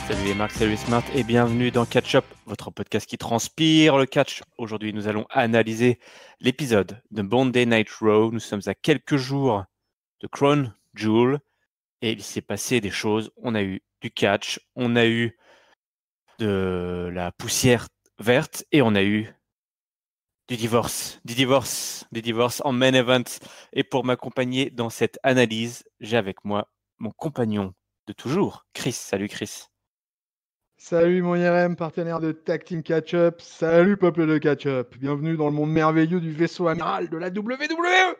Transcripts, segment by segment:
Salut les Marc, salut les Smart et bienvenue dans Catch Up, votre podcast qui transpire le catch. Aujourd'hui, nous allons analyser l'épisode de Monday Night Raw. Nous sommes à quelques jours de Crown Jewel et il s'est passé des choses. On a eu du catch, on a eu de la poussière verte et on a eu du divorce en main event. Et pour m'accompagner dans cette analyse, j'ai avec moi mon compagnon de toujours, Chris. Salut Chris. Salut mon IRM, partenaire de Tag Team Catch-Up. Salut peuple de Catch-Up. Bienvenue dans le monde merveilleux du vaisseau amiral de la WWE.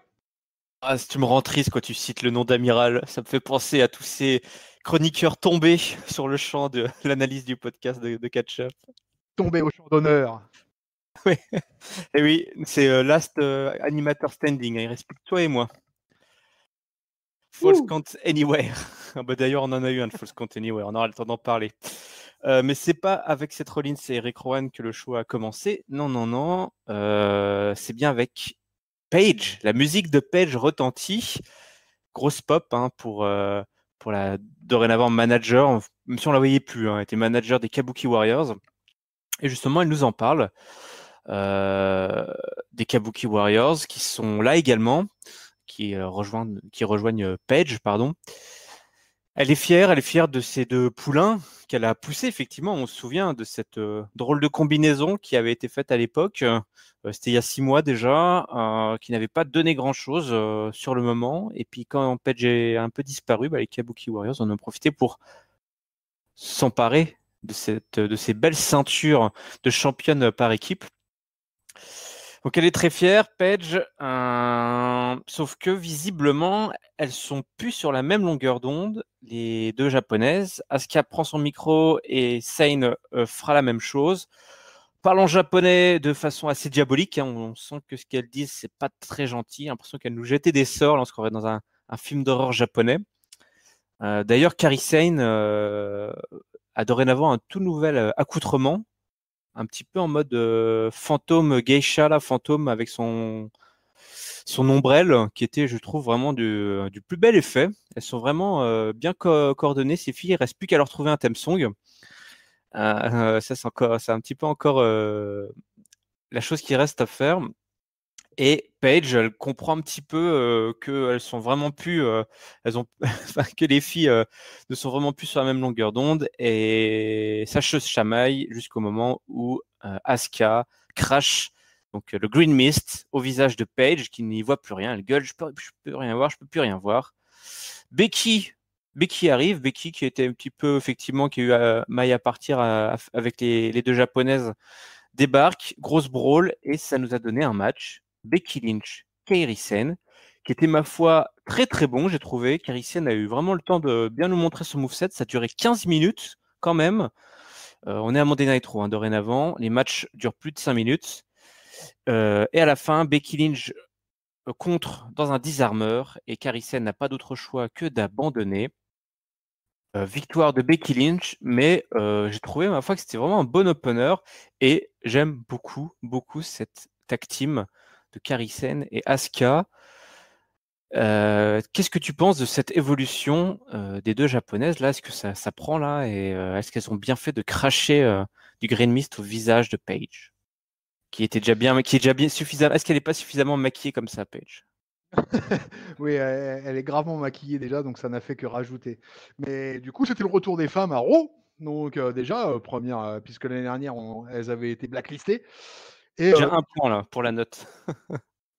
Ah, si tu me rends triste quand tu cites le nom d'Amiral, ça me fait penser à tous ces chroniqueurs tombés sur le champ de l'analyse du podcast de Catch-Up. Tombé au champ d'honneur. Oui, et oui, c'est Last Animator Standing. Il reste plus que toi et moi. False Count Anywhere. Ah bah d'ailleurs, on en a eu un de False Count Anywhere. On aura le temps d'en parler. Mais c'est pas avec Seth Rollins et Eric Rowan que le show a commencé. Non. C'est bien avec Paige. La musique de Paige retentit. Grosse pop pour la dorénavant manager, même si on la voyait plus, elle était manager des Kabuki Warriors. Et justement, elle nous en parle des Kabuki Warriors qui sont là également, qui rejoignent Paige, pardon. Elle est fière de ces deux poulains qu'elle a poussés, effectivement. On se souvient de cette drôle de combinaison qui avait été faite à l'époque. C'était il y a 6 mois déjà, qui n'avait pas donné grand-chose sur le moment. Et puis quand Paige est un peu disparu, les Kabuki Warriors en ont profité pour s'emparer de ces belles ceintures de championne par équipe. Donc elle est très fière, Paige, sauf que visiblement, elles sont plus sur la même longueur d'onde, les deux japonaises. Asuka prend son micro et Sane fera la même chose. Parlons japonais de façon assez diabolique, on sent que ce qu'elles disent, c'est pas très gentil, l'impression qu'elles nous jetaient des sorts lorsqu'on va dans un film d'horreur japonais. D'ailleurs, Kairi Sane a dorénavant un tout nouvel accoutrement, un petit peu en mode fantôme geisha, là, fantôme avec son ombrelle, qui était, je trouve, vraiment du plus bel effet. Elles sont vraiment bien coordonnées, ces filles. Il ne reste plus qu'à leur trouver un theme song. Ça, c'est un petit peu encore la chose qui reste à faire. Et Paige, elle comprend un petit peu qu'elles sont vraiment plus, que les filles ne sont vraiment plus sur la même longueur d'onde, et ça se chamaille jusqu'au moment où Asuka crache donc le green mist au visage de Paige qui n'y voit plus rien. Elle gueule, je peux rien voir, je peux plus rien voir. Becky arrive, Becky qui était un petit peu effectivement qui a eu maille à partir avec les deux japonaises, débarque, grosse brawl, et ça nous a donné un match. Becky Lynch, Kairi Sane, qui était, ma foi, très très bon, j'ai trouvé. Kairi Sane a eu vraiment le temps de bien nous montrer son moveset. Ça a duré 15 minutes quand même. On est à Monday Night Raw dorénavant. Les matchs durent plus de 5 minutes. Et à la fin, Becky Lynch contre dans un disarmeur, et Kairi Sane n'a pas d'autre choix que d'abandonner. Victoire de Becky Lynch, mais j'ai trouvé, ma foi, que c'était vraiment un bon opener, et j'aime beaucoup cette tag team de Kairi Sane et Asuka. Qu'est-ce que tu penses de cette évolution des deux japonaises là? Est-ce que ça prend là, et est-ce qu'elles ont bien fait de cracher du green mist au visage de Paige, qui est déjà bien suffisamment. Est-ce qu'elle n'est pas suffisamment maquillée comme ça, Paige? Oui, elle est gravement maquillée déjà, donc ça n'a fait que rajouter. Mais du coup, c'était le retour des femmes à Raw. Donc déjà, première, puisque l'année dernière, elles avaient été blacklistées. Et J'ai un point là pour la note.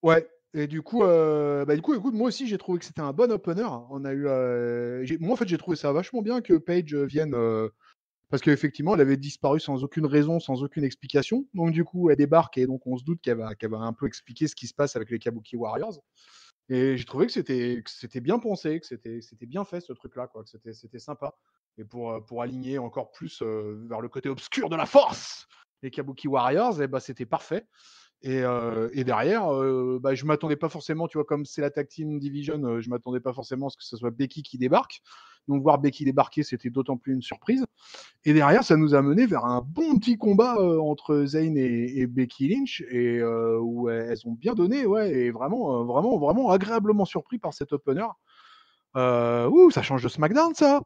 ouais. Et du coup, écoute, moi aussi, j'ai trouvé que c'était un bon opener. On a eu, moi, en fait, j'ai trouvé ça vachement bien que Paige vienne, parce qu'effectivement, elle avait disparu sans aucune raison, sans aucune explication. Donc, du coup, elle débarque et donc on se doute qu'elle va un peu expliquer ce qui se passe avec les Kabuki Warriors. Et j'ai trouvé que c'était bien pensé, que c'était bien fait ce truc-là, quoi, que c'était sympa. Et pour aligner encore plus vers le côté obscur de la force, les Kabuki Warriors, c'était parfait. Et derrière, je m'attendais pas forcément, tu vois, comme c'est la Tag Team Division, je m'attendais pas forcément à ce que ce soit Becky qui débarque. Donc voir Becky débarquer, c'était d'autant plus une surprise. Et derrière, ça nous a mené vers un bon petit combat entre Zayn et Becky Lynch, et où elles ont bien donné, ouais, et vraiment agréablement surpris par cet opener. Ça change de SmackDown, ça.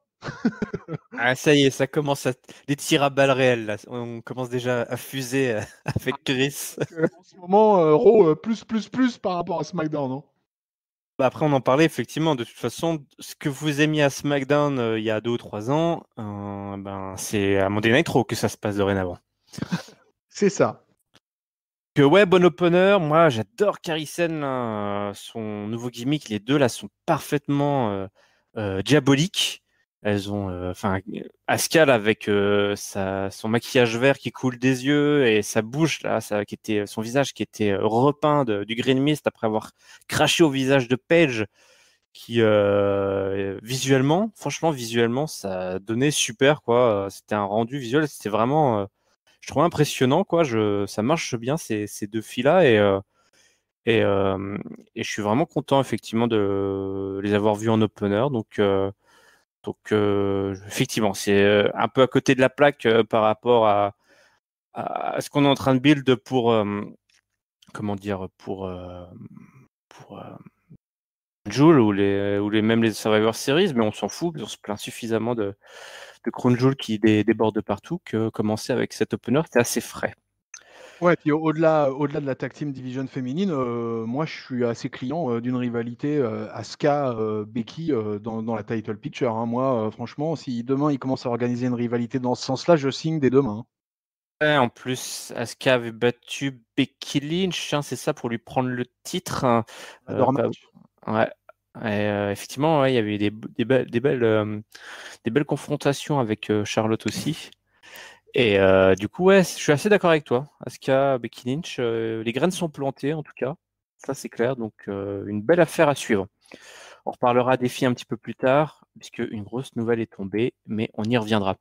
Ah, ça y est, ça commence à... Les tirs à balles réelles, là. On commence déjà à fuser avec Chris. En ce moment, Raw plus par rapport à SmackDown, non? Bah, après, on en parlait, effectivement. De toute façon, ce que vous aimiez à SmackDown il y a 2 ou 3 ans, ben, c'est à Monday Night Raw que ça se passe dorénavant. C'est ça. Que ouais, bon opener. Moi, j'adore Carisen, là, son nouveau gimmick. Les deux là sont parfaitement diaboliques. Elles ont, enfin, Asuka là, avec son maquillage vert qui coule des yeux et sa bouche là, qui était son visage qui était repeint du green mist après avoir craché au visage de Paige, qui visuellement, franchement visuellement, ça donnait super quoi. C'était un rendu visuel, c'était vraiment je trouve impressionnant quoi. Ça marche bien ces deux filles-là et, euh, et je suis vraiment content effectivement de les avoir vus en opener. Donc effectivement, c'est un peu à côté de la plaque par rapport à ce qu'on est en train de build pour comment dire pour Jewel ou même les Survivor Series, mais on s'en fout, on se plaint suffisamment de Crown Jewel qui déborde de partout que commencer avec cet opener, c'était assez frais. Ouais, puis au-delà de la tag team division féminine, moi je suis assez client d'une rivalité Asuka Becky dans la title picture, hein. Moi, franchement, si demain ils commencent à organiser une rivalité dans ce sens-là, je signe dès demain, hein. Ouais, en plus, Asuka avait battu Becky Lynch, hein, c'est ça, pour lui prendre le titre, hein. J'adore match. Ouais. Et, effectivement, ouais, il y avait des belles confrontations avec Charlotte aussi. Et du coup, ouais, je suis assez d'accord avec toi. Asuka, Becky Lynch, les graines sont plantées en tout cas. Ça, c'est clair. Donc, une belle affaire à suivre. On reparlera des filles un petit peu plus tard, puisque une grosse nouvelle est tombée, mais on y reviendra.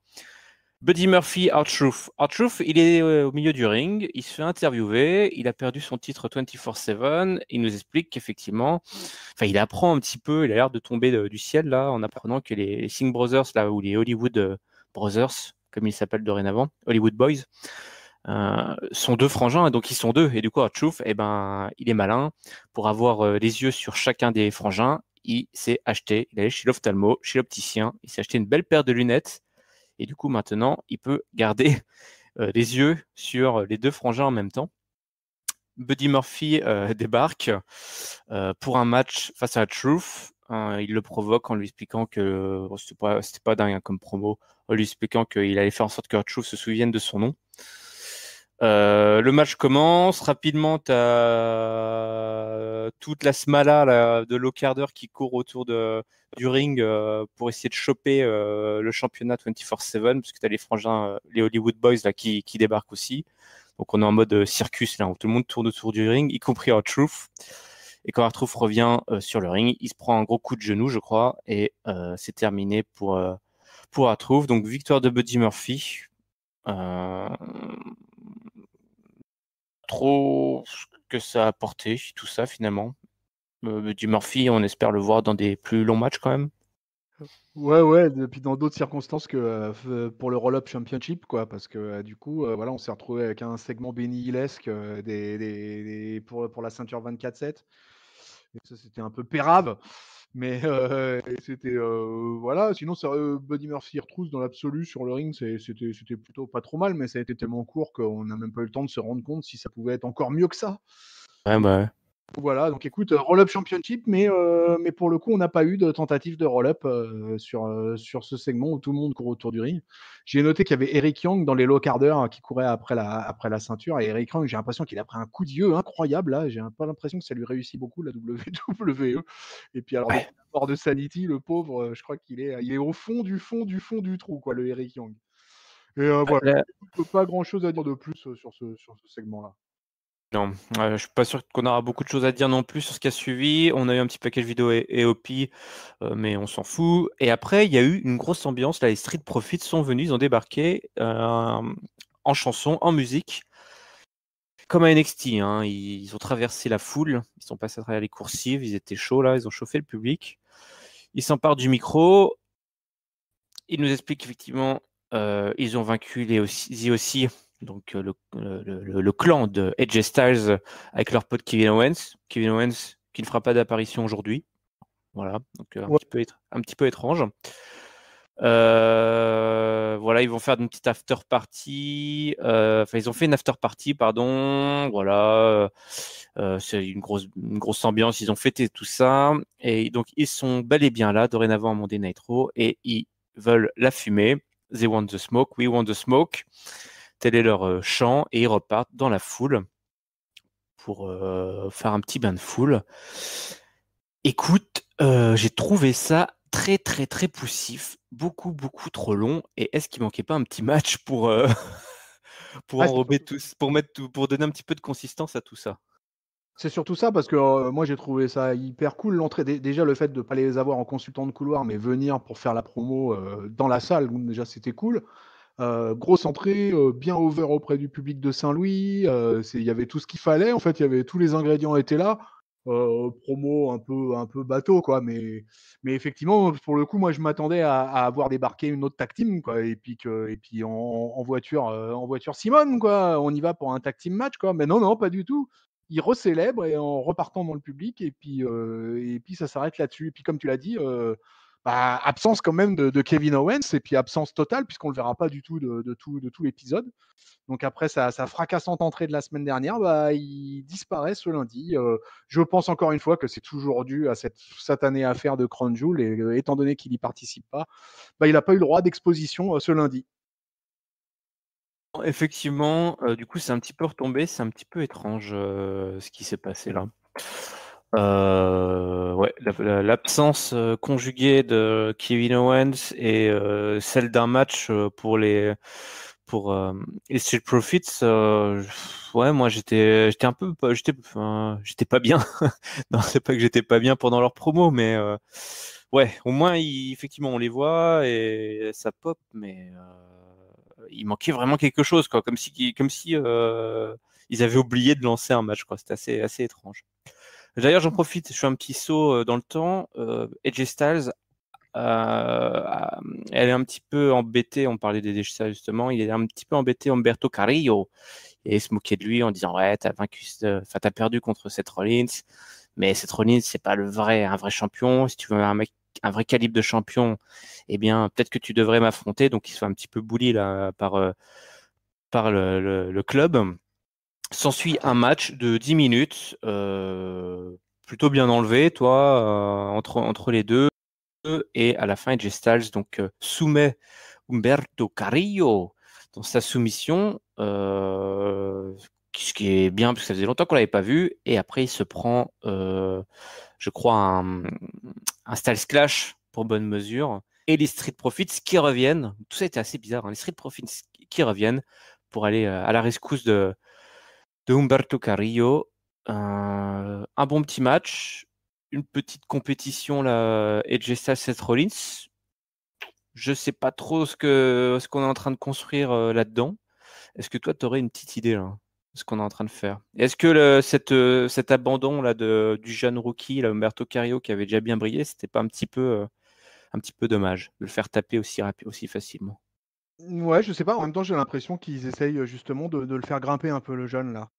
Buddy Murphy, R-Truth. R-Truth, il est au milieu du ring, il se fait interviewer, il a perdu son titre 24/7, il nous explique qu'effectivement, enfin, il apprend un petit peu, il a l'air de tomber du ciel là, en apprenant que les Singh Brothers, là, ou les Hollywood Brothers, comme ils s'appellent dorénavant, Hollywood Boys, sont deux frangins, et donc ils sont deux. Et du coup, R-Truth, eh ben, il est malin, pour avoir les yeux sur chacun des frangins, il s'est acheté, il est allé chez l'ophtalmo, chez l'opticien, il s'est acheté une belle paire de lunettes, et du coup, maintenant, il peut garder les yeux sur les deux frangins en même temps. Buddy Murphy débarque pour un match face à Truth. Il le provoque en lui expliquant que c'était pas dingue hein, comme promo, en lui expliquant qu'il allait faire en sorte que Truth se souvienne de son nom. Le match commence rapidement. Tu as toute la smala là, de low carder qui court autour du ring pour essayer de choper le championnat 24/7 parce que tu as les frangins, les Hollywood Boys là, qui débarquent aussi. Donc on est en mode circus là où tout le monde tourne autour du ring, y compris R-Truth. Et quand R-Truth revient sur le ring, il se prend un gros coup de genou, je crois, et c'est terminé pour R-Truth. Donc victoire de Buddy Murphy. Euh, trop ce que ça a apporté, tout ça finalement. Buddy Murphy, on espère le voir dans des plus longs matchs quand même. Ouais, et puis dans d'autres circonstances que pour le Roll-Up Championship, quoi, parce que du coup, voilà, on s'est retrouvé avec un segment Benny Hillesque pour la ceinture 24/7. Et ça, c'était un peu pérave, mais c'était voilà. Sinon, Buddy Murphy retrousse dans l'absolu sur le ring, c'était plutôt pas trop mal, mais ça a été tellement court qu'on n'a même pas eu le temps de se rendre compte si ça pouvait être encore mieux que ça. Ouais, bah ouais. Voilà, donc écoute, roll-up championship, mais pour le coup, on n'a pas eu de tentative de roll-up sur ce segment où tout le monde court autour du ring. J'ai noté qu'il y avait Eric Young dans les low carders qui courait après la ceinture. Et Eric Young, j'ai l'impression qu'il a pris un coup de vieux incroyable. Là, j'ai pas l'impression que ça lui réussit beaucoup la WWE. Et puis alors, Ouais. depuis la mort de Sanity, le pauvre, je crois il est au fond du trou, quoi, le Eric Young. Et voilà, Là, pas grand-chose à dire de plus sur ce segment-là. non, je suis pas sûr qu'on aura beaucoup de choses à dire non plus sur ce qui a suivi. On a eu un petit package vidéo et OP, mais on s'en fout. Et après, il y a eu une grosse ambiance. Là, les Street Profits sont venus, ils ont débarqué en chanson, en musique, comme à NXT. Hein. Ils ont traversé la foule, ils sont passés à travers les coursives, ils étaient chauds là, ils ont chauffé le public. Ils s'emparent du micro. Ils nous expliquent qu'effectivement, ils ont vaincu les aussi, donc le clan de AJ Styles avec leur pote Kevin Owens. Kevin Owens qui ne fera pas d'apparition aujourd'hui. Voilà, donc Ouais. un petit peu étrange. Voilà, ils vont faire une petite after party. Enfin, ils ont fait une after party, pardon. Voilà, c'est une grosse ambiance. Ils ont fêté tout ça, et donc ils sont bel et bien là dorénavant à Monday Night Raw, et ils veulent la fumée. They want the smoke, we want the smoke. Tel est leur chant, et ils repartent dans la foule pour faire un petit bain de foule. Écoute, j'ai trouvé ça très très très poussif, beaucoup beaucoup trop long. Et est-ce qu'il manquait pas un petit match pour pour C'est enrober surtout, tout, pour mettre pour donner un petit peu de consistance à tout ça? c'est surtout ça parce que moi j'ai trouvé ça hyper cool l'entrée. Déjà le fait de pas les avoir en consultant de couloir, mais venir pour faire la promo dans la salle, donc déjà c'était cool. Grosse entrée, bien over auprès du public de Saint-Louis. Il y avait tout ce qu'il fallait. En fait, il y avait tous les ingrédients étaient là. Promo un peu bateau, quoi. Mais effectivement, pour le coup, moi, je m'attendais à avoir débarqué une autre tag team, quoi. Et puis en voiture Simone, quoi. On y va pour un tag team match, quoi. Mais non, non, pas du tout. Ils recélèbrent et en repartant dans le public. Et puis ça s'arrête là-dessus. Et puis, comme tu l'as dit, absence quand même de Kevin Owens, et puis absence totale puisqu'on le verra pas du tout de tout l'épisode. Donc après sa fracassante entrée de la semaine dernière, il disparaît ce lundi. Je pense encore une fois que c'est toujours dû à cette satanée affaire de Crown Jewel, et étant donné qu'il n'y participe pas, il n'a pas eu le droit d'exposition ce lundi. Effectivement, du coup, c'est un petit peu retombé, c'est un petit peu étrange ce qui s'est passé là. Ouais, l'absence conjuguée de Kevin Owens et celle d'un match pour les Street Profits. Ouais, moi j'étais un peu j'étais pas bien. Non, c'est pas que j'étais pas bien pendant leur promo, mais ouais, au moins effectivement on les voit et ça pop, mais il manquait vraiment quelque chose, quoi, comme si ils avaient oublié de lancer un match, quoi. C'était assez étrange. D'ailleurs, j'en profite, je fais un petit saut dans le temps. AJ Styles, elle est un petit peu embêtée. On parlait des Styles justement. Il est un petit peu embêté, Humberto Carrillo, et il se moquait de lui en disant, ouais, t'as perdu contre Seth Rollins, mais Seth Rollins, c'est pas un vrai champion. Si tu veux un vrai calibre de champion, eh bien, peut-être que tu devrais m'affronter. Donc, il se fait un petit peu bully là par le club. S'ensuit un match de 10 minutes, plutôt bien enlevé, toi, entre les deux. Et à la fin, AJ Styles donc, soumet Humberto Carrillo dans sa soumission, ce qui est bien, parce que ça faisait longtemps qu'on ne l'avait pas vu. Et après, il se prend, je crois, un Styles Clash pour bonne mesure. Et les Street Profits qui reviennent. Tout ça était assez bizarre, hein. Les Street Profits qui reviennent pour aller à la rescousse de Humberto Carrillo. Un bon petit match, une petite compétition là, AJ Styles, Seth Rollins. Je sais pas trop ce qu'on est en train de construire là-dedans. Est-ce que toi, tu aurais une petite idée là, de ce qu'on est en train de faire? Et est-ce que cet abandon là du jeune rookie, là, Humberto Carrillo, qui avait déjà bien brillé, c'était pas un petit peu dommage de le faire taper aussi facilement? Ouais, je sais pas. En même temps, j'ai l'impression qu'ils essayent justement de le faire grimper un peu, le jeune là.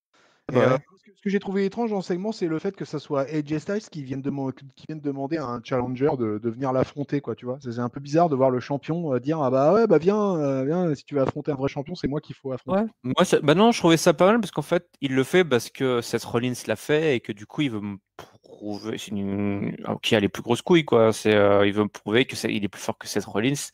Ah Et bah ouais. ce que j'ai trouvé étrange dans le segment, c'est le fait que ça soit AJ Styles qui vienne demander à un challenger de venir l'affronter, quoi, tu vois. C'est un peu bizarre de voir le champion dire ah bah ouais bah viens, viens, si tu veux affronter un vrai champion, c'est moi qu'il faut affronter. Ouais, moi, bah non, je trouvais ça pas mal parce qu'en fait, il le fait parce que Seth Rollins l'a fait et que du coup, il veut me prouver qu'il a les plus grosses couilles, quoi. Il veut me prouver il est plus fort que Seth Rollins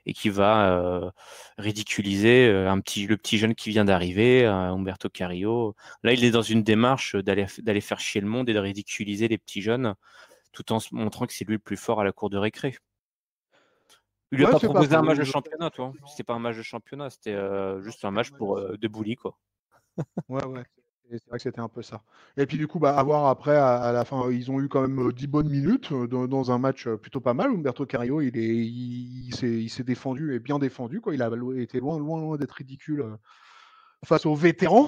et qu'il va ridiculiser le petit jeune qui vient d'arriver, Humberto Carrillo. Là, il est dans une démarche d'aller faire chier le monde et de ridiculiser les petits jeunes tout en se montrant que c'est lui le plus fort à la cour de récré. Il lui a Ouais, pas c'est pas proposé un faux. match de championnat, toi. C'était pas un match de championnat, c'était juste un match pour de bully, quoi. Ouais, ouais. C'est vrai que c'était un peu ça. Et puis du coup, à voir après, à la fin, ils ont eu quand même 10 bonnes minutes dans un match plutôt pas mal. Humberto Carrillo, il s'est défendu et bien défendu, quoi. Il a été loin, loin, loin d'être ridicule face aux vétérans.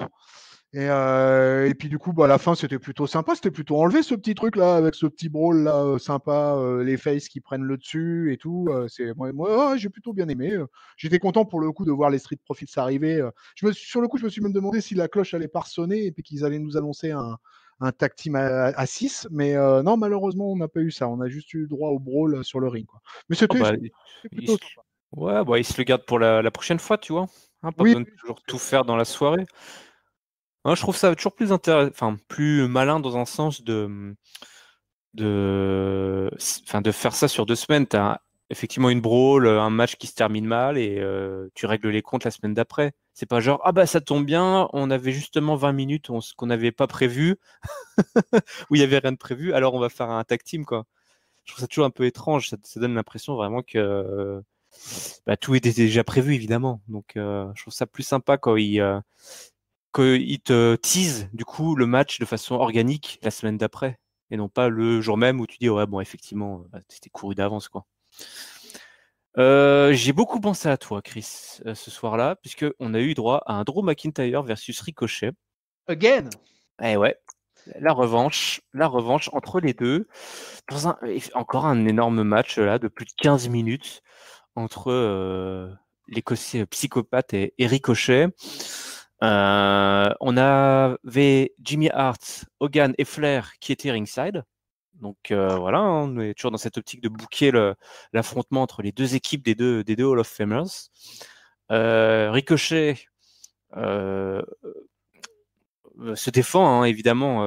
Et puis du coup, à la fin, c'était plutôt sympa. C'était plutôt enlevé ce petit truc là, avec ce petit brawl là, sympa, les faces qui prennent le dessus et tout. Moi, ouais, j'ai plutôt bien aimé. J'étais content pour le coup de voir les Street Profits arriver. Sur le coup, je me suis même demandé si la cloche allait pas sonner et puis qu'ils allaient nous annoncer un tag team à 6, mais non, malheureusement, on n'a pas eu ça. On a juste eu droit au brawl sur le ring, quoi. Mais Ah c'était bah, il plutôt se... sympa. Ouais, bah, il se le garde pour la prochaine fois, tu vois. Hein, pas Oui, besoin de oui, je toujours pense tout faire dans la soirée. Moi, je trouve ça toujours plus enfin, plus malin dans un sens de faire ça sur 2 semaines. Tu as effectivement une brawl, un match qui se termine mal et tu règles les comptes la semaine d'après. C'est pas genre, ah bah ça tombe bien, on avait justement 20 minutes qu'on n'avait pas prévu, où il y avait rien de prévu, alors on va faire un tag team, quoi. Je trouve ça toujours un peu étrange. Ça donne l'impression vraiment que bah, tout était déjà prévu, évidemment. Donc, je trouve ça plus sympa quand ils te teasent, du coup, le match de façon organique la semaine d'après. Et non pas le jour même où tu dis, ouais, bon, effectivement, bah, c'était couru d'avance, quoi. J'ai beaucoup pensé à toi, Chris, ce soir-là, puisque on a eu droit à un Drew McIntyre versus Ricochet. Again. Eh ouais, la revanche entre les deux. Encore un énorme match là de plus de 15 minutes entre l'Écossais psychopathe et Ricochet. On avait Jimmy Hart, Hogan et Flair qui étaient ringside. Donc voilà, hein, on est toujours dans cette optique de booker l'affrontement entre les deux équipes des deux Hall of Famers. Ricochet euh, se défend, hein, évidemment,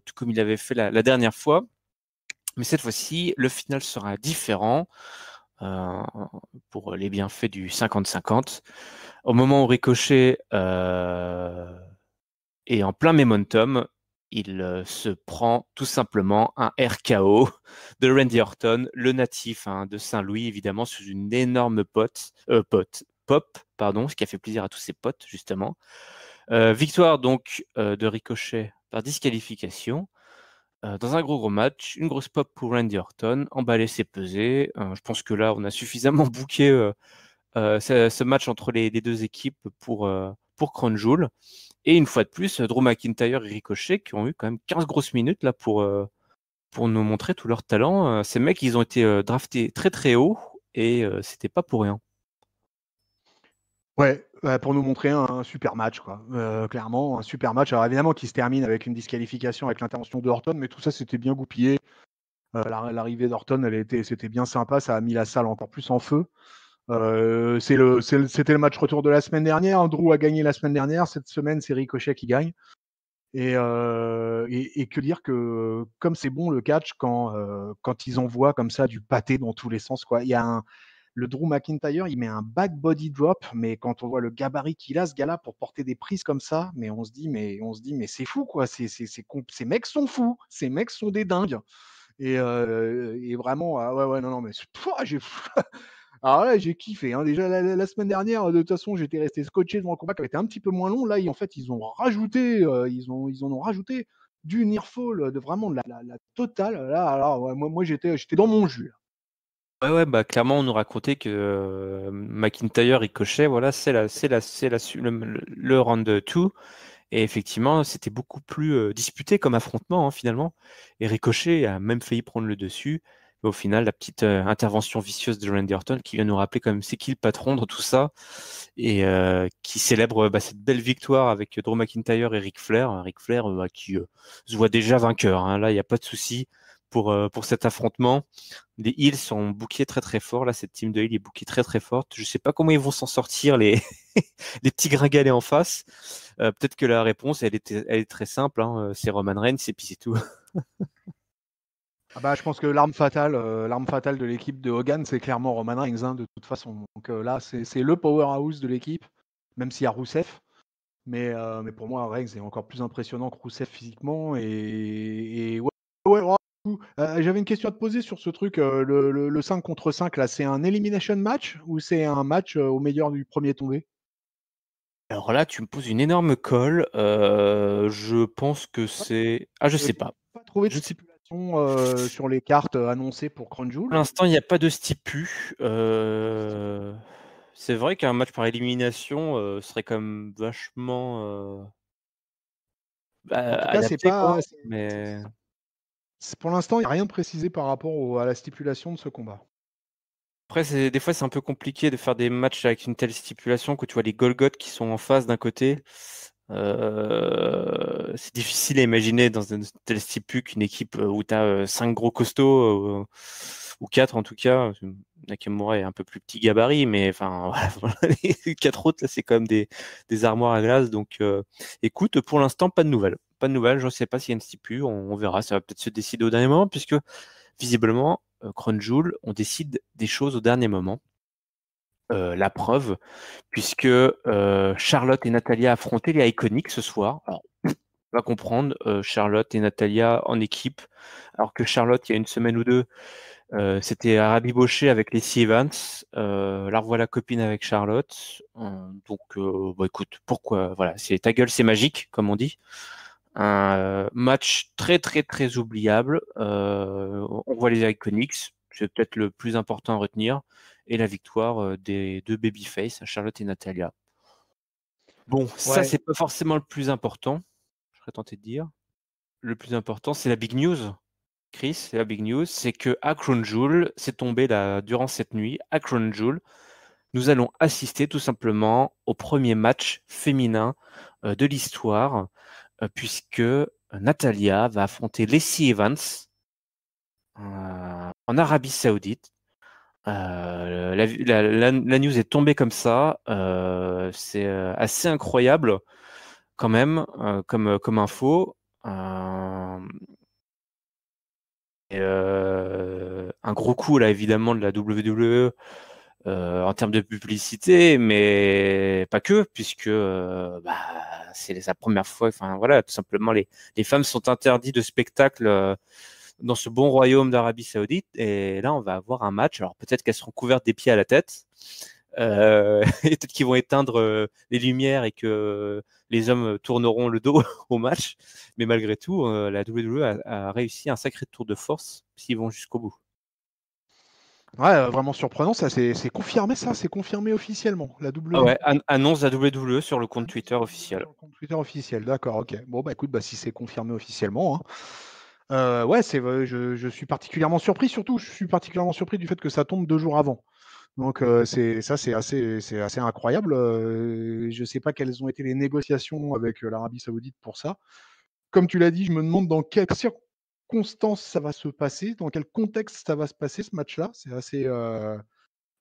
tout comme il avait fait la dernière fois. Mais cette fois-ci, le final sera différent euh, pour les bienfaits du 50-50. Au moment où Ricochet est en plein momentum, il se prend tout simplement un RKO de Randy Orton, le natif, hein, de Saint-Louis, évidemment, sous une énorme pop, pardon, ce qui a fait plaisir à tous ses potes, justement. Victoire donc de Ricochet par disqualification. Dans un gros match, une grosse pop pour Randy Orton, emballé c'est pesé. Je pense que là, on a suffisamment booké ce match entre les deux équipes pour Crown Jewel. Et une fois de plus, Drew McIntyre et Ricochet qui ont eu quand même 15 grosses minutes là pour nous montrer tout leur talent. Ces mecs, ils ont été draftés très très haut et c'était pas pour rien. Ouais, pour nous montrer un super match, quoi. Clairement, un super match. Alors évidemment, qui se termine avec une disqualification avec l'intervention de Orton, mais tout ça, c'était bien goupillé. L'arrivée d'Orton, c'était bien sympa. Ça a mis la salle encore plus en feu. C'était le match retour de la semaine dernière. Drew a gagné la semaine dernière. Cette semaine, c'est Ricochet qui gagne. Et que dire que comme c'est bon le catch quand ils envoient comme ça du pâté dans tous les sens, quoi. Il y a le Drew McIntyre, il met un back body drop, mais quand on voit le gabarit qu'il a, ce gars-là, pour porter des prises comme ça, mais on se dit, mais c'est fou, quoi. Ces mecs sont fous. Ces mecs sont des dingues. Et vraiment, ah ouais, ouais, non, non, mais alors là, j'ai kiffé, hein. Déjà, la semaine dernière, de toute façon, j'étais resté scotché devant le combat qui avait été un petit peu moins long. Là, en fait, ils ont rajouté, ils en ont rajouté du near fall, de vraiment de la totale. Là, alors, ouais, moi, j'étais dans mon jus, là. Ouais, ouais, bah clairement, on nous racontait que McIntyre Ricochet, voilà, le round 2. Et effectivement, c'était beaucoup plus disputé comme affrontement, hein, finalement. Et Ricochet a même failli prendre le dessus. Mais au final, la petite intervention vicieuse de Randy Orton qui vient nous rappeler quand même c'est qui le patron dans tout ça et qui célèbre cette belle victoire avec Drew McIntyre et Ric Flair. Ric Flair qui se voit déjà vainqueur, hein. Là, il n'y a pas de souci pour cet affrontement. Les Heels sont bookés très très fort. Là, cette team de Heels est bookée très très forte. Je sais pas comment ils vont s'en sortir, les, les petits gringalets en face. Peut-être que la réponse, elle est très simple, hein. C'est Roman Reigns et puis c'est tout. Ah bah, je pense que l'arme fatale de l'équipe de Hogan, c'est clairement Roman Reigns, hein, de toute façon. Donc là, c'est le powerhouse de l'équipe, même s'il y a Rousseff. Mais pour moi, Reigns est encore plus impressionnant que Rousseff physiquement. Et ouais, ouais, ouais, du coup, j'avais une question à te poser sur ce truc. Le 5 contre 5, là, c'est un elimination match ou c'est un match au meilleur du premier tombé? Alors là, tu me poses une énorme colle. Je pense que Ouais, c'est. Ah, je j'ai sais pas. pas trouvé de Je sais. stipulation sur les cartes annoncées pour Crown Pour Jewel. l'instant, il n'y a pas de stipu. C'est vrai qu'un match par élimination serait quand même vachement En tout cas, c'est adapté, quoi. pas. Mais Pour l'instant, il n'y a rien de précisé par rapport à la stipulation de ce combat. après, des fois, c'est un peu compliqué de faire des matchs avec une telle stipulation que tu vois les Golgoth qui sont en face d'un côté. C'est difficile à imaginer dans un tel stipu qu'une équipe où tu as 5 gros costauds, ou 4 en tout cas. Nakamura est un peu plus petit gabarit, mais enfin, voilà, les 4 autres, là, c'est quand même des armoires à glace. Donc, écoute, pour l'instant, pas de nouvelles. Pas de nouvelles, je ne sais pas s'il y a une stipu, on verra. Ça va peut-être se décider au dernier moment, puisque visiblement, Crown Jewel, on décide des choses au dernier moment. La preuve, puisque Charlotte et Natalia affrontaient les Iconics ce soir. Alors, on va comprendre, Charlotte et Natalia en équipe, alors que Charlotte, il y a une semaine ou deux, c'était Arabi Bochet avec Lacey Evans. La revoilà copine avec Charlotte. Donc, bon, écoute, pourquoi? Voilà, c'est ta gueule, c'est magique, comme on dit. Un match très, très, très oubliable. On voit les Iconics, c'est peut-être le plus important à retenir. Et la victoire des deux babyface, Charlotte et Natalia. Bon, ça, Ouais, c'est pas forcément le plus important, je serais tenté de dire. Le plus important, c'est la big news. Chris, c'est la big news, c'est que à Crown Jewel, c'est tombé là, durant cette nuit, à Crown Jewel, nous allons assister tout simplement au premier match féminin de l'histoire, puisque Natalia va affronter Lacey Evans en Arabie Saoudite. La news est tombée comme ça, c'est assez incroyable quand même comme info. Un gros coup là évidemment de la WWE en termes de publicité, mais pas que, puisque bah, c'est sa première fois. Enfin voilà, tout simplement les femmes sont interdites de spectacle dans ce bon royaume d'Arabie Saoudite, et là on va avoir un match. Alors peut-être qu'elles seront couvertes des pieds à la tête. Et peut-être qu'ils vont éteindre les lumières et que les hommes tourneront le dos au match. Mais malgré tout, la WWE a réussi un sacré tour de force s'ils vont jusqu'au bout. ouais, vraiment surprenant, ça c'est confirmé officiellement, la Ah W. ouais, annonce la WWE sur le compte Twitter officiel. Sur le compte Twitter officiel, d'accord, ok. Bon, bah écoute, bah, si c'est confirmé officiellement, hein. Ouais, je suis particulièrement surpris, surtout, je suis particulièrement surpris du fait que ça tombe 2 jours avant. Donc, c'est assez incroyable. Je ne sais pas quelles ont été les négociations avec l'Arabie Saoudite pour ça. Comme tu l'as dit, je me demande dans quelles circonstances ça va se passer, dans quel contexte ça va se passer ce match-là.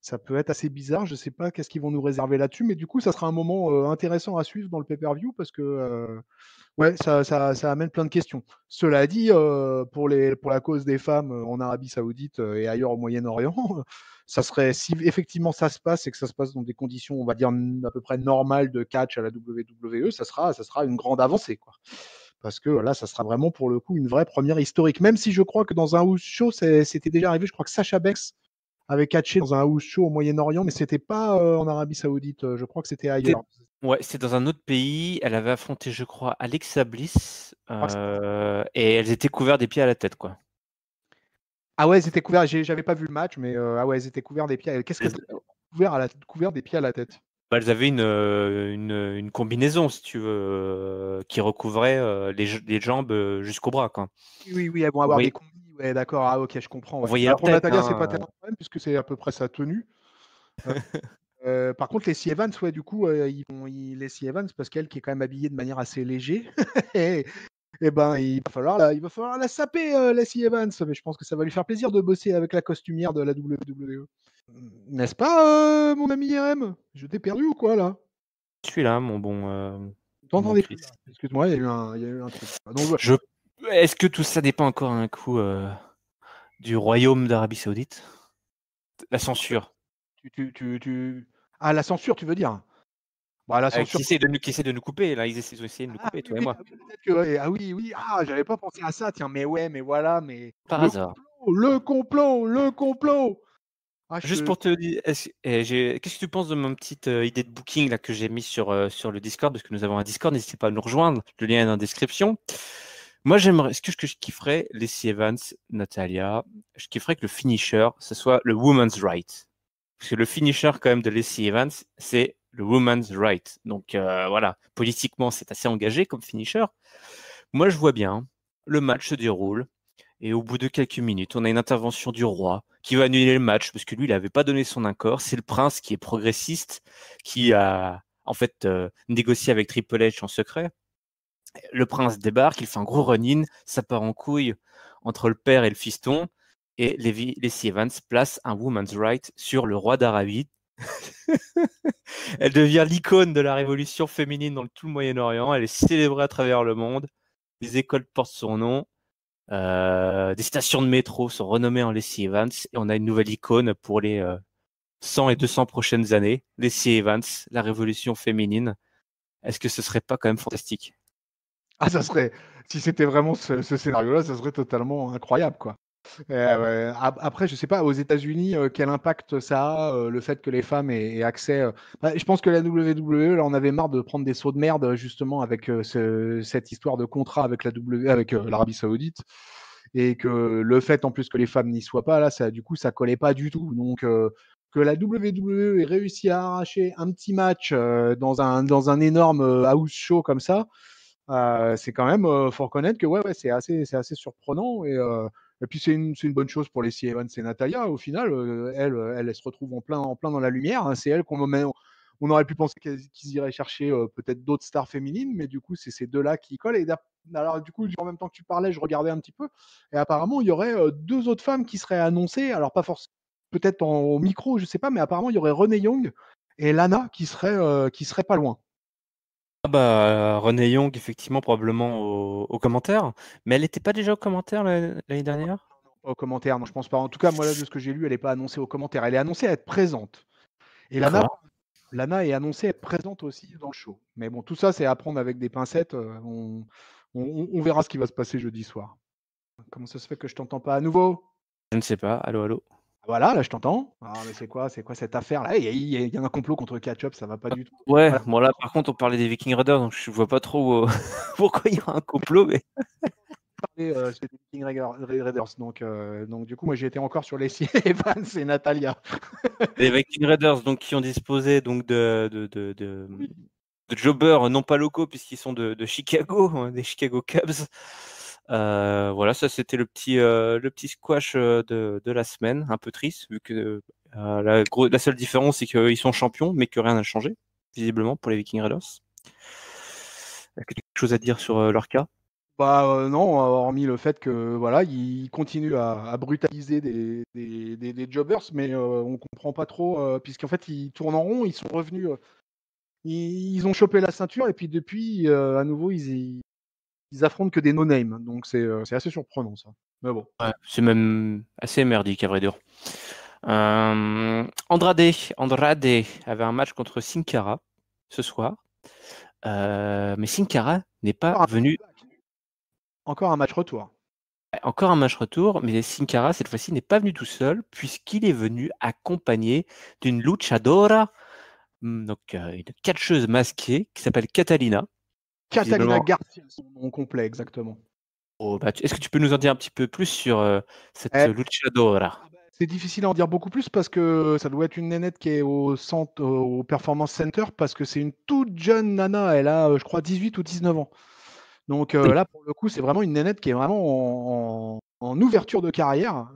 Ça peut être assez bizarre. Je ne sais pas qu'est-ce qu'ils vont nous réserver là-dessus, mais du coup, ça sera un moment intéressant à suivre dans le pay-per-view parce que ouais, ça amène plein de questions. Cela dit, pour la cause des femmes en Arabie Saoudite et ailleurs au Moyen-Orient, ça serait, si effectivement ça se passe et que ça se passe dans des conditions, on va dire, à peu près normales de catch à la WWE, ça sera une grande avancée, quoi. Parce que là, ça sera vraiment pour le coup une vraie première historique. Même si je crois que dans un house show, c'était déjà arrivé, je crois que Sasha Banks avait catché dans un house show au Moyen-Orient, mais c'était pas en Arabie Saoudite, je crois que c'était ailleurs. Ouais, c'est dans un autre pays. Elle avait affronté, je crois, Alexa Bliss, Je crois que et elles étaient couvertes des pieds à la tête, quoi. Ah ouais, ils étaient couverts. J'avais pas vu le match, mais ah ouais, ils étaient couverts des pieds. Qu'est-ce que Elles, tu couvert à la couvert des pieds à la tête? bah, elles avaient une combinaison, si tu veux, qui recouvrait les jambes jusqu'au bras, quoi. Oui, oui, oui, elles vont On avoir des voyait, combis. Ouais, d'accord. Ah ok, je comprends. on Ouais. voyait Bah, leur pour tête, Natalia, c'est pas hein. tellement un problème puisque c'est à peu près sa tenue. Euh, par contre, les Evans, ouais, du coup, les Evans, parce qu'elle qui est quand même habillée de manière assez léger, et ben, il va falloir la saper, Lacey Evans. Mais je pense que ça va lui faire plaisir de bosser avec la costumière de la WWE. N'est-ce pas, mon ami RM? Je t'ai perdu ou quoi là? Je suis là, mon bon T'entendais plus Chris. là. Excuse-moi, il y a eu un truc. Donc, ouais. Je... Est-ce que tout ça n'est pas encore un coup du royaume d'Arabie Saoudite? La censure. Ah, la censure, tu veux dire? Bah, la censure. Qui essaie de nous couper, là. Ils ont essayé de nous Ah couper, oui, toi et oui, moi. ah oui, peut-être que ouais, ah oui, oui, ah, j'avais pas pensé à ça, tiens, mais ouais, mais voilà, mais Par le hasard. complot, le complot, le complot! Ah, Juste je pour te dire, qu'est-ce que tu penses de mon petite idée de booking là, que j'ai mis sur le Discord, parce que nous avons un Discord, n'hésitez pas à nous rejoindre, le lien est dans la description. Moi, j'aimerais, ce que je kifferais, Lacey Evans, Natalia, je kifferais que le finisher, ce soit le woman's right. Parce que le finisher, quand même, de Lacey Evans, c'est le woman's right. Donc, voilà, politiquement, c'est assez engagé comme finisher. Moi, je vois bien, le match se déroule, et au bout de quelques minutes, on a une intervention du roi qui va annuler le match parce que lui, il n'avait pas donné son accord. C'est le prince qui est progressiste, qui a en fait négocier avec Triple H en secret. Le prince débarque, il fait un gros run-in, ça part en couille entre le père et le fiston, et Lacey Evans place un woman's right sur le roi d'Arabie. Elle devient l'icône de la révolution féminine dans tout le Moyen-Orient. Elle est célébrée à travers le monde. Les écoles portent son nom. Des stations de métro sont renommées en Lacey Evans. Et on a une nouvelle icône pour les 100 et 200 prochaines années. Lacey Evans, la révolution féminine. Est-ce que ce serait pas quand même fantastique? Ah, ça serait, si c'était vraiment ce scénario-là, ça serait totalement incroyable, quoi. Après, je sais pas, aux États-Unis, quel impact ça a, le fait que les femmes aient accès. Bah, je pense que la WWE, là, on avait marre de prendre des sauts de merde, justement, avec cette histoire de contrat avec avec l'Arabie Saoudite. Et que le fait, en plus, que les femmes n'y soient pas, là, ça, du coup, ça collait pas du tout. Donc, que la WWE ait réussi à arracher un petit match dans un énorme house show comme ça, c'est quand même, faut reconnaître que ouais, c'est assez surprenant et puis c'est une bonne chose pour les C. Evans et Natalia. Au final, elle se retrouve en plein dans la lumière, hein. C'est elle on aurait pu penser qu'ils iraient chercher peut-être d'autres stars féminines, mais du coup, c'est ces deux-là qui collent. Et alors, du coup, en même temps que tu parlais, je regardais un petit peu, et apparemment, il y aurait deux autres femmes qui seraient annoncées. Alors, pas forcément, peut-être au micro, je sais pas, mais apparemment, il y aurait Renee Young et Lana qui seraient pas loin. Ah bah, Renee Young, effectivement, probablement aux commentaires. Mais elle n'était pas déjà aux commentaires l'année dernière? Aux commentaires, non, je pense pas. En tout cas, moi, là, de ce que j'ai lu, elle n'est pas annoncée aux commentaires. Elle est annoncée à être présente. Et D'accord. Lana est annoncée à être présente aussi dans le show. Mais bon, tout ça, c'est à prendre avec des pincettes. On verra ce qui va se passer jeudi soir. Comment ça se fait que je t'entends pas à nouveau? Je ne sais pas. Allô, allô. Voilà, là, je t'entends. Ah, mais c'est quoi cette affaire-là? Il y a un complot contre Ketchup, ça va pas du tout. Ouais, Voilà. bon là, par contre, on parlait des Viking Raiders, donc je vois pas trop pourquoi il y a un complot, mais C'est des King Raiders. Donc, du coup, moi, j'étais encore sur les Evans et Natalia. les Viking Raiders, donc qui ont disposé donc de jobbers non pas locaux puisqu'ils sont de Chicago, hein, des Chicago Cubs. Voilà, ça c'était le petit squash de la semaine, un peu triste vu que la seule différence c'est qu'ils sont champions, mais que rien n'a changé visiblement pour les Viking Raiders. Est-ce que tu as quelque chose à dire sur leur cas? Bah, non, hormis le fait que, voilà, ils continuent à brutaliser des jobbers, mais on comprend pas trop, puisqu'en fait, ils tournent en rond, ils sont revenus, ils ont chopé la ceinture et puis depuis, à nouveau, ils affrontent que des no-name, donc c'est assez surprenant ça. Mais bon. Ouais, c'est même assez merdique à vrai dire. Andrade avait un match contre Sin Cara ce soir. Mais Sin Cara n'est pas Encore un venu. encore un match retour. Encore un match retour, mais Sin Cara, cette fois-ci, n'est pas venu tout seul, puisqu'il est venu accompagné d'une luchadora, donc une catcheuse masquée qui s'appelle Catalina. Catalina Visiblement. Garcia, son nom complet, exactement. Oh, bah, est-ce que tu peux nous en dire un petit peu plus sur cette Eh, luchadora? c'est difficile à en dire beaucoup plus parce que ça doit être une nénette qui est au centre, au Performance Center, parce que c'est une toute jeune nana, elle a, je crois 18 ou 19 ans. Donc là, pour le coup, c'est vraiment une nénette qui est vraiment en ouverture de carrière.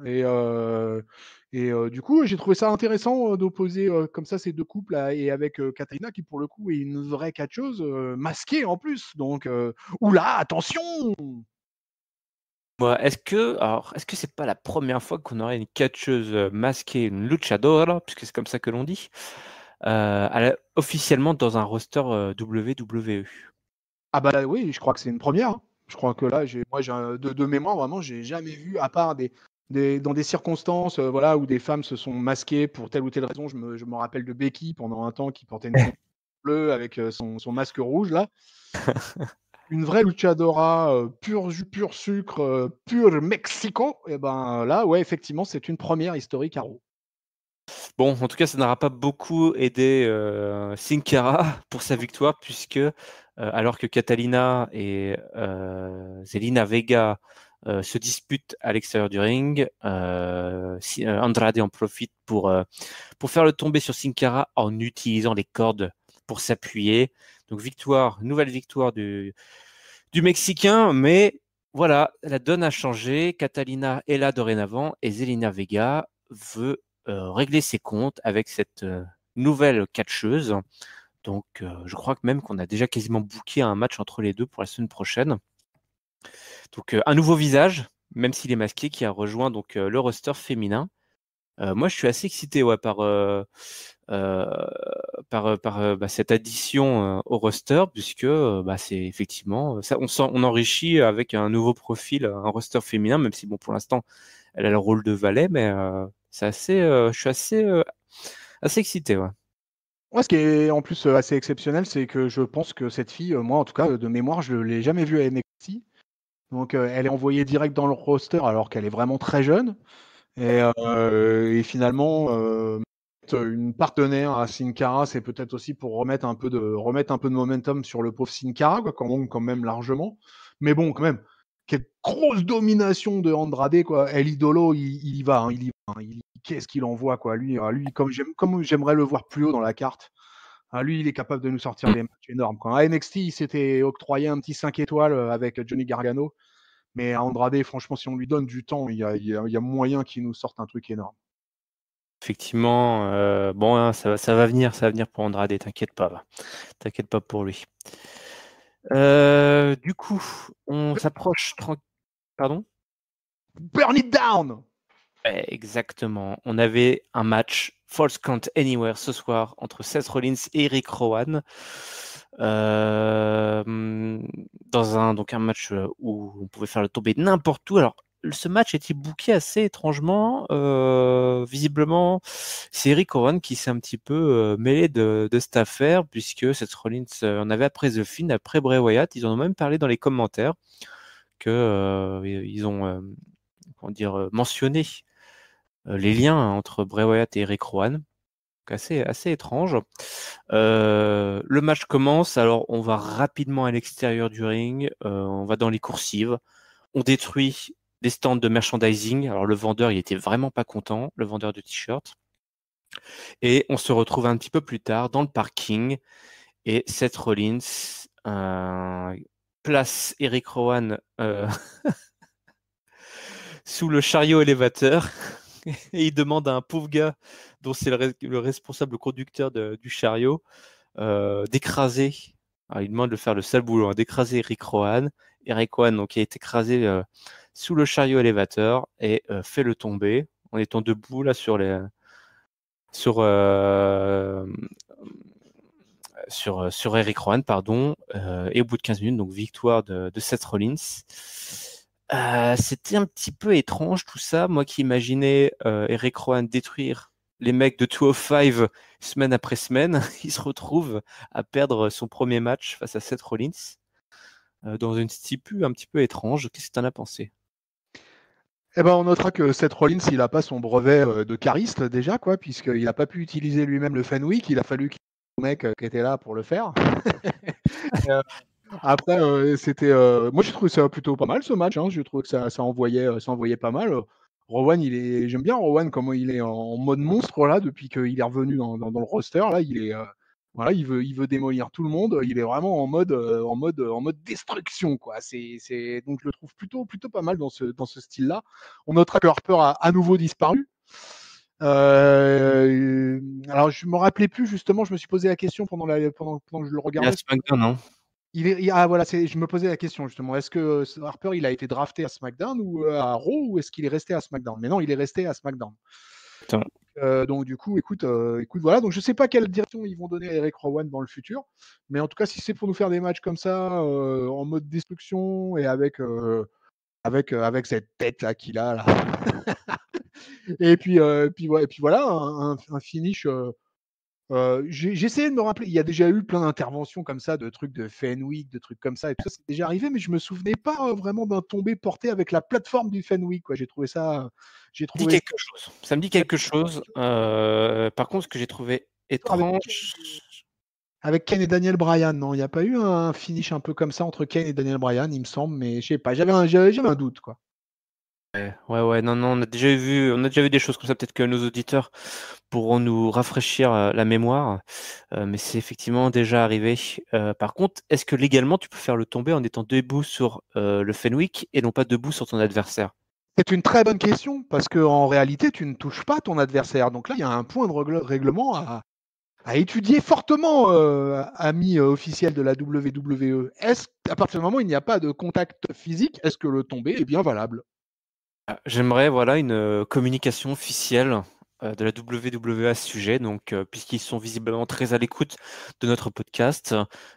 Du coup, j'ai trouvé ça intéressant d'opposer comme ça ces deux couples là, et avec Katarina qui, pour le coup, est une vraie catcheuse masquée en plus. Donc, oula, attention! Ouais, est-ce que c'est pas la première fois qu'on aurait une catcheuse masquée, une luchadora, puisque c'est comme ça que l'on dit, officiellement dans un roster WWE? Ah bah oui, je crois que c'est une première, hein. Je crois que là, de mémoire, vraiment, j'ai jamais vu, à part dans des circonstances voilà, où des femmes se sont masquées pour telle ou telle raison. Je me rappelle de Becky pendant un temps qui portait une tenue bleue avec son masque rouge là. Une vraie luchadora, pur jus, pur sucre, pur Mexico, et ben là, ouais, effectivement, c'est une première historique à Raw. Bon, en tout cas, ça n'aura pas beaucoup aidé Sin Cara pour sa victoire, puisque alors que Catalina et Zelina Vega se disputent à l'extérieur du ring, Andrade en profite pour faire le tomber sur Sin Cara en utilisant les cordes pour s'appuyer. Donc nouvelle victoire du Mexicain, mais voilà, la donne a changé. Catalina est là dorénavant et Zelina Vega veut régler ses comptes avec cette nouvelle catcheuse. Donc, je crois que même qu'on a déjà quasiment booké un match entre les deux pour la semaine prochaine. Donc, un nouveau visage, même s'il est masqué, qui a rejoint donc le roster féminin. Moi, je suis assez excité par cette addition au roster, puisque c'est effectivement ça, on enrichit avec un nouveau profil, un roster féminin, même si bon, pour l'instant, elle a le rôle de valet, mais c'est assez, je suis assez excité, ouais. Moi, ce qui est en plus assez exceptionnel, c'est que je pense que cette fille, moi en tout cas, de mémoire, je ne l'ai jamais vue à NXT. Donc, elle est envoyée direct dans le roster alors qu'elle est vraiment très jeune. Et finalement, une partenaire à Sin Cara, c'est peut-être aussi pour remettre un peu de momentum sur le pauvre Sin Cara, quoi, quand même largement. Mais bon, quand même, quelle grosse domination de Andrade, quoi. El Idolo, il y va, hein, il y va. Hein, qu'est-ce qu'il envoie, quoi. Lui, comme j'aimerais le voir plus haut dans la carte. Lui, il est capable de nous sortir des matchs énormes. Quand à NXT, il s'était octroyé un petit 5 étoiles avec Johnny Gargano. Mais à Andrade, franchement, si on lui donne du temps, il y a moyen qu'il nous sorte un truc énorme. Effectivement, bon, hein, ça va venir pour Andrade, t'inquiète pas pour lui. Du coup, on s'approche Pardon? Burn it down! Exactement. On avait un match Falls Count Anywhere ce soir entre Seth Rollins et Eric Rowan. Dans un match où on pouvait faire le tomber n'importe où. Alors, ce match était booké assez étrangement. Visiblement, c'est Eric Rowan qui s'est un petit peu mêlé de cette affaire, puisque Seth Rollins en avait après The Fiend, après Bray Wyatt. Ils en ont même parlé dans les commentaires que ils ont mentionné les liens entre Bray Wyatt et Eric Rowan. Assez étrange. Le match commence, alors on va rapidement à l'extérieur du ring, on va dans les coursives, on détruit des stands de merchandising. Alors le vendeur, il était vraiment pas content, le vendeur de t-shirts. Et on se retrouve un petit peu plus tard dans le parking et Seth Rollins place Eric Rowan sous le chariot élévateur et il demande à un pauvre gars dont c'est le responsable conducteur du chariot d'écraser. Alors, il demande de faire le sale boulot, d'écraser Eric Rowan. Eric Rowan donc, qui a été écrasé sous le chariot élévateur et fait le tomber en étant debout là sur Eric Rowan, pardon, et au bout de 15 minutes, donc victoire de Seth Rollins. C'était un petit peu étrange tout ça, moi qui imaginais Eric Rowan détruire les mecs de 205 semaine après semaine, il se retrouve à perdre son premier match face à Seth Rollins dans une stipu un petit peu étrange. Qu'est-ce que tu en as pensé? Eh ben, on notera que Seth Rollins, il n'a pas son brevet de chariste déjà, quoi, puisqu'il n'a pas pu utiliser lui-même le Fenwick. Il a fallu qu'il y ait un mec qui était là pour le faire. Après, moi j'ai trouvé ça plutôt pas mal ce match. Hein. Je trouve que ça envoyait pas mal. Rowan, j'aime bien Rowan comment il est en mode monstre là depuis qu'il est revenu dans le roster. Là, voilà, il veut démolir tout le monde. Il est vraiment en mode destruction quoi. Donc je le trouve plutôt pas mal dans ce style-là. On notera que Harper a à nouveau disparu. Alors je me rappelais plus justement. Je me suis posé la question pendant que je le regardais. SmackDown, non? Voilà, je me posais la question justement. Est-ce que Harper il a été drafté à SmackDown ou à Raw ou est-ce qu'il est resté à SmackDown? Mais non, il est resté à SmackDown. Donc du coup, écoute, voilà. Donc je sais pas quelle direction ils vont donner à Eric Rowan dans le futur, mais en tout cas, si c'est pour nous faire des matchs comme ça en mode destruction et avec cette tête là qu'il a là. et puis voilà, un finish. J'ai essayé de me rappeler, il y a déjà eu plein d'interventions comme ça, de trucs de Fenwick, de trucs comme ça, et tout ça, c'est déjà arrivé, mais je me souvenais pas vraiment d'un tombé porté avec la plateforme du Fenwick, quoi. J'ai trouvé ça. Ça me dit quelque chose. Par contre, ce que j'ai trouvé étrange. Avec Kane et Daniel Bryan, non, il n'y a pas eu un finish un peu comme ça entre Kane et Daniel Bryan, il me semble, mais je sais pas, j'avais un doute, quoi. Ouais, non, on a déjà vu des choses comme ça. Peut-être que nos auditeurs pourront nous rafraîchir la mémoire, mais c'est effectivement déjà arrivé. Par contre, est-ce que légalement tu peux faire le tomber en étant debout sur le Fenwick et non pas debout sur ton adversaire? C'est une très bonne question parce qu'en réalité, tu ne touches pas ton adversaire. Donc là, il y a un point de règlement à étudier fortement, ami officiel de la WWE. Est-ce qu'à partir du moment où il n'y a pas de contact physique, est-ce que le tombé est bien valable? J'aimerais voilà une communication officielle de la WWE à ce sujet. Donc, puisqu'ils sont visiblement très à l'écoute de notre podcast,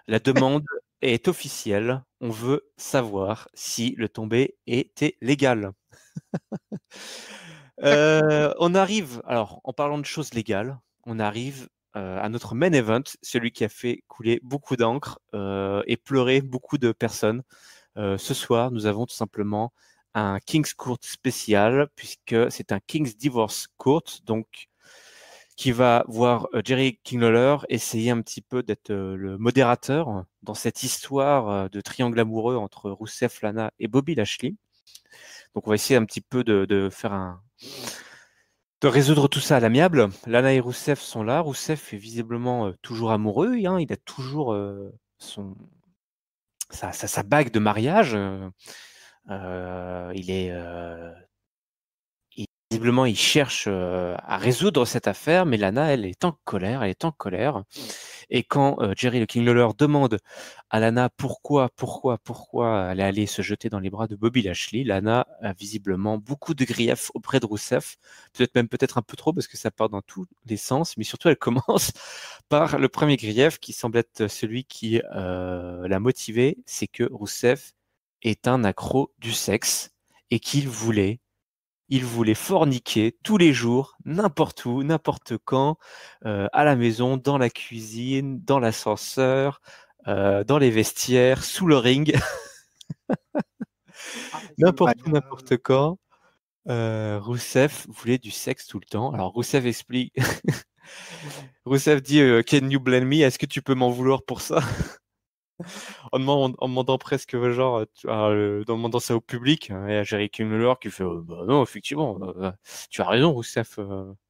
la demande est officielle. On veut savoir si le tombé était légal. D'accord. On arrive, alors en parlant de choses légales, on arrive à notre main event, celui qui a fait couler beaucoup d'encre et pleurer beaucoup de personnes. Ce soir, nous avons tout simplement un King's Court spécial, puisque c'est un King's Divorce Court, donc qui va voir Jerry King Lawler essayer un petit peu d'être le modérateur dans cette histoire de triangle amoureux entre Rusev, Lana et Bobby Lashley. Donc on va essayer un petit peu de faire de résoudre tout ça à l'amiable. Lana et Rusev sont là. Rusev est visiblement toujours amoureux, hein. Il a toujours son sa bague de mariage. Il est visiblement, il cherche à résoudre cette affaire, mais Lana, elle est en colère, elle est en colère. Et quand Jerry le King Lawler demande à Lana pourquoi elle est allée se jeter dans les bras de Bobby Lashley, Lana a visiblement beaucoup de griefs auprès de Rusev, peut-être un peu trop parce que ça part dans tous les sens, mais surtout elle commence par le premier grief qui semble être celui qui l'a motivé, c'est que Rusev est un accro du sexe et il voulait forniquer tous les jours, n'importe où, n'importe quand, à la maison, dans la cuisine, dans l'ascenseur, dans les vestiaires, sous le ring, Ah, n'importe où, n'importe quand. Rousseff voulait du sexe tout le temps. Alors Rousseff explique, Rousseff dit Can you blame me? Est-ce que tu peux m'en vouloir pour ça? En demandant presque genre, en demandant ça au public, et à Jerry King Lawler qui fait bah non, effectivement, tu as raison, Rousseff,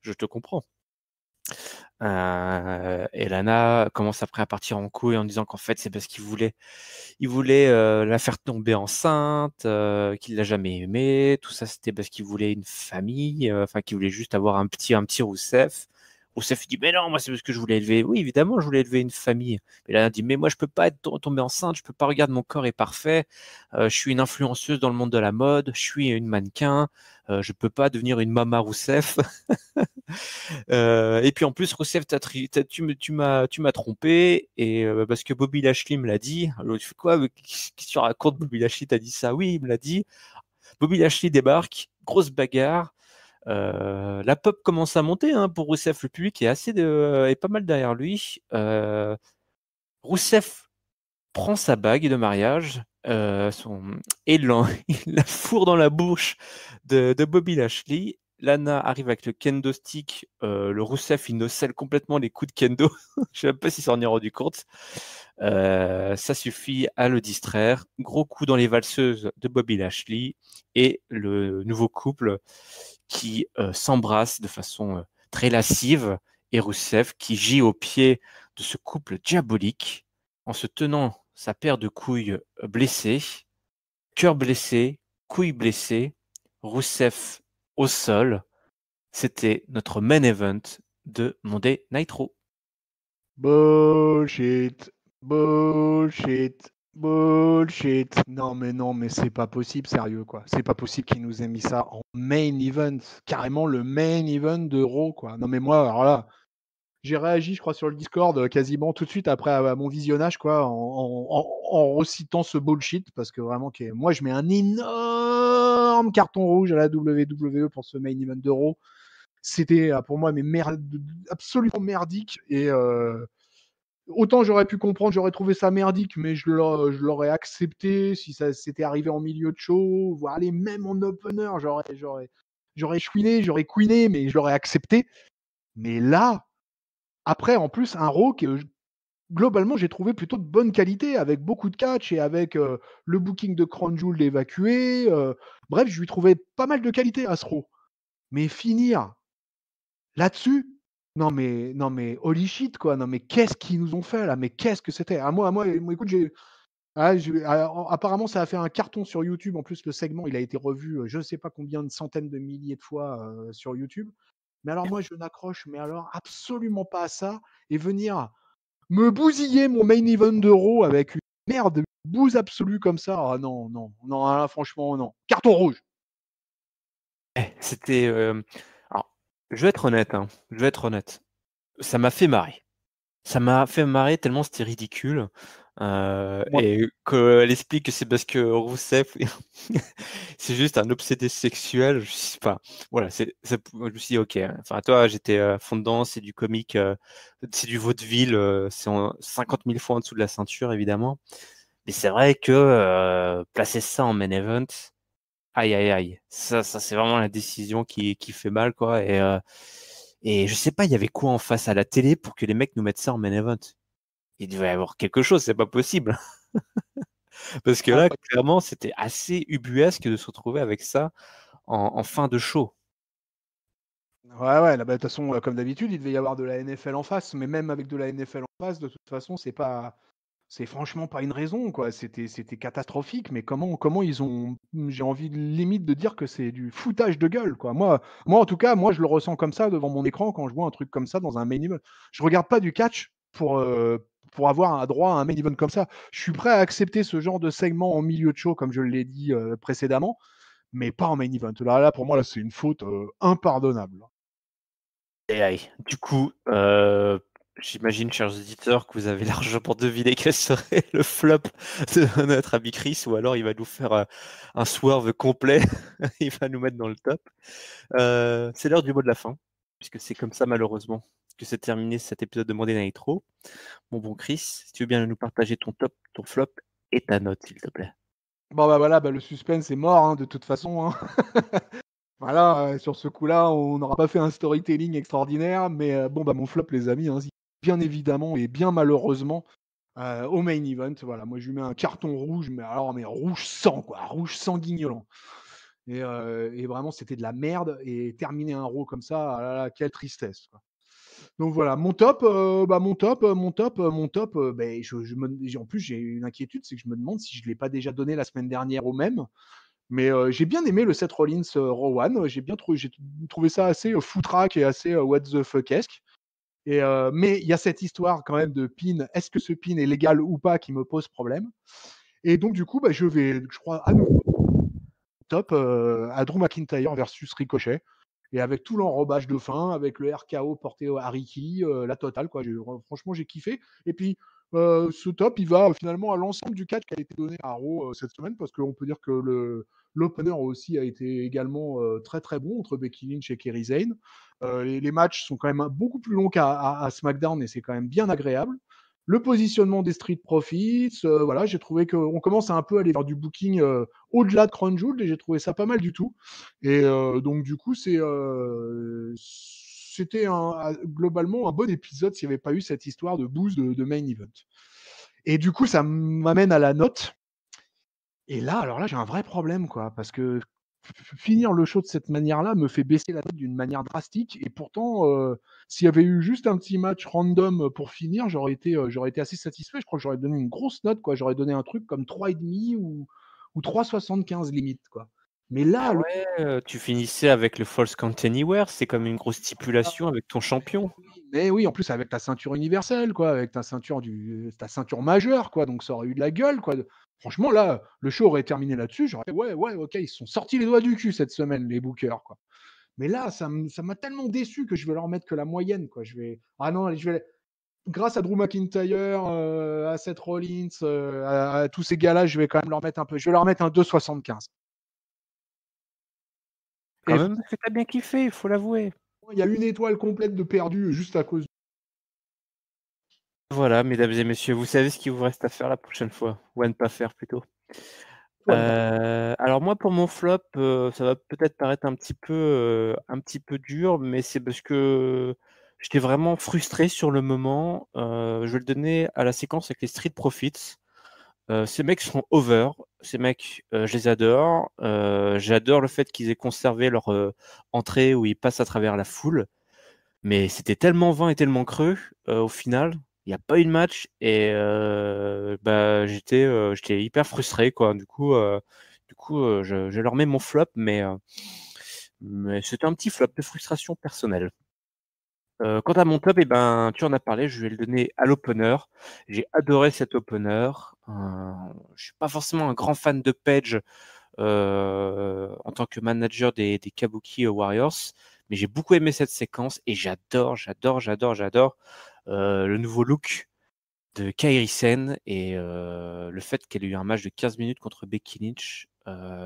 je te comprends. Et Lana commence après à partir en couille en disant qu'en fait c'est parce il voulait la faire tomber enceinte, qu'il l'a jamais aimée. Tout ça c'était parce qu'il voulait une famille, enfin qu'il voulait juste avoir un petit Roussef. Roussef dit mais non, moi c'est parce que je voulais élever. Oui évidemment je voulais élever une famille. Mais Lana dit mais moi je peux pas être tombée enceinte, je peux pas, regarder mon corps est parfait. Je suis une influenceuse dans le monde de la mode, je suis une mannequin, je peux pas devenir une Mama Roussef. Et puis en plus, Rousseff, tu m'as trompé, et parce que Bobby Lashley me l'a dit. Alors, tu fais quoi? Qu'est-ce que tu racontes? Bobby Lashley t'a dit ça? Oui, il me l'a dit. Bobby Lashley débarque, grosse bagarre. La pop commence à monter hein, pour Rousseff. Le public est pas mal derrière lui. Rousseff prend sa bague de mariage et il la fourre dans la bouche de Bobby Lashley. Lana arrive avec le kendo stick. Le Rousseff, il nocelle complètement les coups de kendo. Je sais même pas s'il s'en est rendu compte. Ça suffit à le distraire. Gros coup dans les valseuses de Bobby Lashley et le nouveau couple qui s'embrasse de façon très lascive et Rousseff qui gît au pied de ce couple diabolique en se tenant sa paire de couilles blessées, cœur blessé, couilles blessées, Rousseff au sol. C'était notre main event de Monday Night Raw. Bullshit, bullshit, bullshit. Non, mais c'est pas possible, sérieux, quoi. C'est pas possible qu'ils nous aient mis ça en main event. Carrément le main event de Raw, quoi. Non, mais moi, alors là, j'ai réagi, je crois, sur le Discord quasiment tout de suite après à mon visionnage, quoi, en recitant ce bullshit, parce que vraiment, moi, je mets un énorme carton rouge à la WWE pour ce main event de Raw. C'était pour moi absolument merdique et autant j'aurais pu comprendre, j'aurais trouvé ça merdique, mais je l'aurais accepté si ça s'était arrivé en milieu de show, voire aller même en opener, j'aurais chouiné, j'aurais queené, mais je l'aurais accepté. Mais là, après, en plus, un Raw que globalement, j'ai trouvé plutôt de bonne qualité, avec beaucoup de catch et avec le booking de Crown Jewel évacué. Bref, je lui trouvais pas mal de qualité à ce Raw. Mais finir là-dessus, non mais holy shit quoi, non mais qu'est-ce qu'ils nous ont fait là? Mais qu'est-ce que c'était? Moi, écoute, apparemment ça a fait un carton sur YouTube. En plus, le segment, il a été revu, je ne sais pas combien de centaines de milliers de fois, sur YouTube. Mais alors moi, je n'accroche, mais alors absolument pas à ça et venir me bousiller mon main event d'Euro avec une merde, une bouse absolue comme ça, ah non, non, non, là, franchement, non. Carton rouge. C'était. Alors, je vais être honnête, hein, je vais être honnête. Ça m'a fait marrer. Ça m'a fait marrer tellement c'était ridicule. Moi, Et qu'elle explique que c'est parce que Rousseff, c'est juste un obsédé sexuel. Je sais pas. Voilà, je me suis dit, ok. Enfin, toi, j'étais à fond dedans. C'est du comique, c'est du vaudeville. 50 000 fois en dessous de la ceinture, évidemment. Mais c'est vrai que placer ça en main event, aïe, aïe, aïe. Ça c'est vraiment la décision qui fait mal, quoi. Et je sais pas, il y avait quoi en face à la télé pour que les mecs nous mettent ça en main event? Il devait y avoir quelque chose, c'est pas possible. Parce que ah, là, clairement, c'était assez ubuesque de se retrouver avec ça en fin de show. ouais, ouais, là, bah, de toute façon, comme d'habitude, il devait y avoir de la NFL en face, mais même avec de la NFL en face, de toute façon, c'est franchement pas une raison, quoi. C'était catastrophique, mais comment ils ont j'ai envie limite de dire que c'est du foutage de gueule, quoi. Moi, en tout cas, moi, je le ressens comme ça devant mon écran quand je vois un truc comme ça dans un main event. Je regarde pas du catch pour avoir un droit à un main event comme ça. Je suis prêt à accepter ce genre de segment en milieu de show, comme je l'ai dit, précédemment, mais pas en main event. Là, pour moi, là, c'est une faute, impardonnable. Et aïe. Du coup, j'imagine, chers auditeurs, que vous avez largement deviné quel serait le flop de notre ami Chris, ou alors il va nous faire un swerve complet, il va nous mettre dans le top. C'est l'heure du mot de la fin, puisque c'est comme ça, malheureusement, que c'est terminé cet épisode de Monday Night Raw. Mon bon Chris, si tu veux bien nous partager ton top, ton flop et ta note, s'il te plaît. Bon, bah, voilà, bah, le suspense est mort, hein, de toute façon, hein. Voilà, sur ce coup-là, on n'aura pas fait un storytelling extraordinaire, mais bon, bah, mon flop, les amis, hein, bien évidemment et bien malheureusement, au main event. Voilà, moi, je lui mets un carton rouge, mais rouge sang, quoi, rouge sanguignolant. Et vraiment, c'était de la merde. Et terminer un Raw comme ça, ah là là, quelle tristesse, quoi. Donc voilà, mon top, beh, en plus, j'ai une inquiétude, c'est que je me demande si je ne l'ai pas déjà donné la semaine dernière au même. Mais j'ai bien aimé le Seth Rollins Rowan. J'ai trouvé ça assez foutraque et assez what the fuck-esque. Mais il y a cette histoire quand même de pin. Est-ce que ce pin est légal ou pas qui me pose problème? Et donc du coup, bah, je crois, à nouveau top à Drew McIntyre versus Ricochet. Et avec tout l'enrobage de fin, avec le RKO porté à Ricky, la totale, quoi. Franchement, j'ai kiffé. Et puis, ce top, il va finalement à l'ensemble du catch qui a été donné à Raw cette semaine, parce qu'on peut dire que l'opener aussi a été également très très bon entre Becky Lynch et Kairi Sane. Les matchs sont quand même beaucoup plus longs qu'à SmackDown et c'est quand même bien agréable. Le positionnement des Street Profits, voilà, j'ai trouvé qu'on commence à un peu aller vers du booking au-delà de Crown Jewel et j'ai trouvé ça pas mal du tout. Et donc du coup, c'était globalement un bon épisode s'il n'y avait pas eu cette histoire de boost de main event. Et du coup, ça m'amène à la note. Et là, alors là, j'ai un vrai problème, quoi, parce que finir le show de cette manière-là me fait baisser la note d'une manière drastique. Et pourtant, s'il y avait eu juste un petit match random pour finir, j'aurais été assez satisfait. Je crois que j'aurais donné une grosse note, quoi. J'aurais donné un truc comme 3,5 ou 3,75 limite, quoi. Mais Ah là, ouais, tu finissais avec le False Count Anywhere, c'est comme une grosse stipulation avec ton champion. mais oui, en plus avec ta ceinture universelle, quoi, avec ta ceinture majeure, quoi. Donc ça aurait eu de la gueule, quoi. Franchement, là, le show aurait terminé là-dessus. J'aurais fait, ouais, ouais, ok, ils se sont sortis les doigts du cul cette semaine, les bookers, quoi. Mais là, ça m'a tellement déçu que je vais leur mettre que la moyenne, quoi. Ah non, grâce à Drew McIntyre, à Seth Rollins, à tous ces gars-là, je vais quand même leur mettre un peu. Je vais leur mettre un 2,75. Quand Et même, parce que t'as bien kiffé, il faut l'avouer. il y a une étoile complète de perdu juste à cause. Voilà, mesdames et messieurs, vous savez ce qu'il vous reste à faire la prochaine fois, ou à ne pas faire plutôt. De... Alors moi, pour mon flop, ça va peut-être paraître un petit peu dur, mais c'est parce que j'étais vraiment frustré sur le moment. Je vais le donner à la séquence avec les Street Profits. Ces mecs sont over. Ces mecs, je les adore. J'adore le fait qu'ils aient conservé leur entrée où ils passent à travers la foule. Mais c'était tellement vain et tellement creux au final. Il n'y a pas eu de match et bah, j'étais hyper frustré, quoi. Du coup, je leur mets mon flop, mais c'était un petit flop de frustration personnelle. Quant à mon top, eh ben, tu en as parlé, je vais le donner à l'opener. J'ai adoré cet opener. Je suis pas forcément un grand fan de Page en tant que manager des Kabuki Warriors, mais j'ai beaucoup aimé cette séquence et j'adore le nouveau look de Kairi Sen et le fait qu'elle ait eu un match de 15 minutes contre Becky Lynch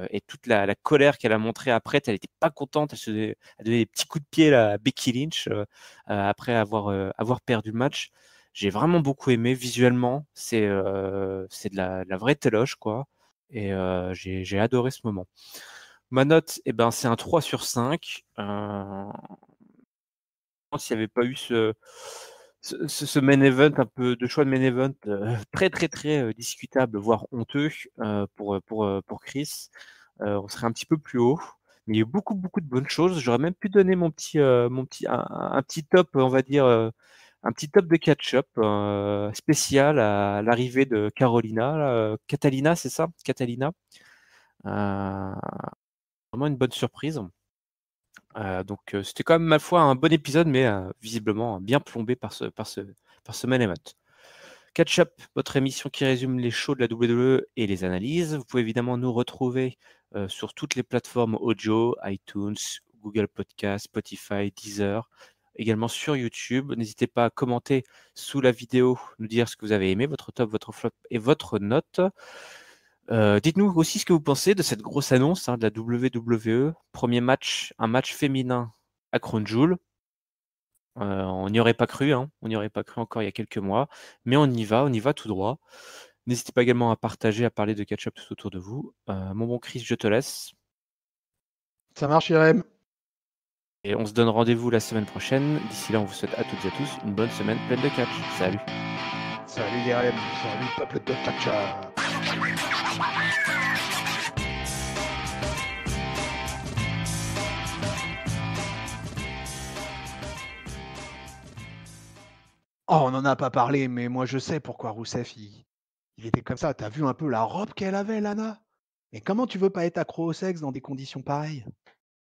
et toute la colère qu'elle a montrée après, elle n'était pas contente, elle donnait des petits coups de pied là, à Becky Lynch après avoir perdu le match. J'ai vraiment beaucoup aimé visuellement, c'est de la vraie téloche quoi, et j'ai adoré ce moment. Ma note, eh ben, c'est un 3 sur 5. S'il n'y avait pas eu ce main event, un peu de choix de main event très discutable, voire honteux pour Chris, on serait un petit peu plus haut. Mais il y a eu beaucoup de bonnes choses. J'aurais même pu donner un petit top, on va dire, un petit top de catch-up spécial à l'arrivée de Carolina, Catalina, c'est ça? Catalina. Vraiment une bonne surprise. Donc c'était quand même ma foi un bon épisode, mais visiblement bien plombé par ce main event. Catch Up, votre émission qui résume les shows de la WWE et les analyses. Vous pouvez évidemment nous retrouver sur toutes les plateformes audio, iTunes, Google Podcast, Spotify, Deezer, également sur YouTube. N'hésitez pas à commenter sous la vidéo, nous dire ce que vous avez aimé, votre top, votre flop et votre note. Dites-nous aussi ce que vous pensez de cette grosse annonce de la WWE. Premier match, un match féminin à Crown Jewel. On n'y aurait pas cru, hein. On n'y aurait pas cru encore il y a quelques mois, mais on y va tout droit. N'hésitez pas également à partager, à parler de catch-up tout autour de vous. Mon bon Chris, je te laisse. Ça marche, Irem. Et on se donne rendez-vous la semaine prochaine. D'ici là, on vous souhaite à toutes et à tous une bonne semaine pleine de catch. Salut. Salut, Irem. Salut, peuple de catch. Oh, on n'en a pas parlé, mais moi je sais pourquoi Rousseff il était comme ça. T'as vu un peu la robe qu'elle avait, Lana? Mais comment tu veux pas être accro au sexe dans des conditions pareilles?